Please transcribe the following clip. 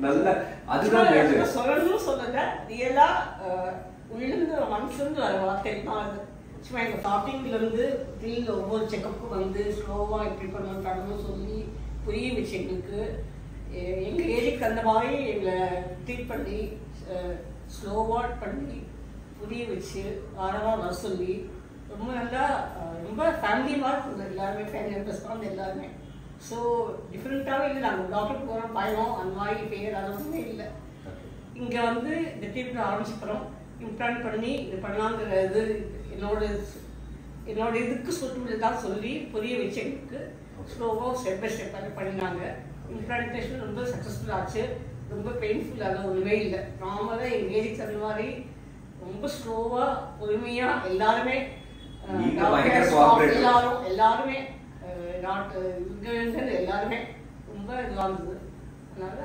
நல்ல அதுதான் மேஜர். சொல்லணும் சொல்லல ரியலா உள்ளிருந்து மனசுலேருந்து வர வார்த்தை தான் அது. சும்மா எங்கள் ஸ்டார்டிங்லேருந்து தில் ஒவ்வொரு செக்கப்புக்கும் வந்து ஸ்லோவாக எப்படி பண்ணணும் சொல்லி புரிய வச்சு எங்களுக்கு எங்கள் ஏஜுக்கு அந்த மாதிரி எங்களை ட்ரீட் பண்ணி ஸ்லோவாக பண்ணி புரிய வச்சு வாரமாக வர சொல்லி ரொம்ப நல்லா ரொம்ப ஃபேமிலி மாதிரி இருந்தது. எல்லாருமே ஃபேமிலி மெம்பர்ஸ் தான் எல்லாருமே. ஸோ டிஃப்ரெண்ட்டாகவே இல்லை. நாங்கள் டாக்டருக்கு போகிறோம் பயம் அந்த மாதிரி பேர் அதெல்லாமே இல்லை. இங்கே வந்து இந்த ட்ரீட்மெண்ட் ஆரம்பிச்சுக்கிறோம், இம்ப்ளான்ட் பண்ணி இது பண்ணலாங்கிற இது என்னோட இதுக்கு சூட்டபிள் தான் சொல்லி புரிய வச்சு எங்களுக்கு ஸ்லோவாக ஸ்டெப் பை ஸ்டெப்பாக பண்ணினாங்க. இம்ப்ளான்டேஷன் ரொம்ப சக்ஸஸ்ஃபுல் ஆச்சு. ரொம்ப பெயின்ஃபுல்லாக ஒன்றுமே இல்லை. நார்மலாக எங்கள் ஏஜுக்கு அந்த மாதிரி ரொம்ப ஸ்லோவாக பொறுமையாக எல்லாருமே எல்லாருமே நாட்டு எல்லாருமே ரொம்ப இதுவாக இருந்தது. அதனால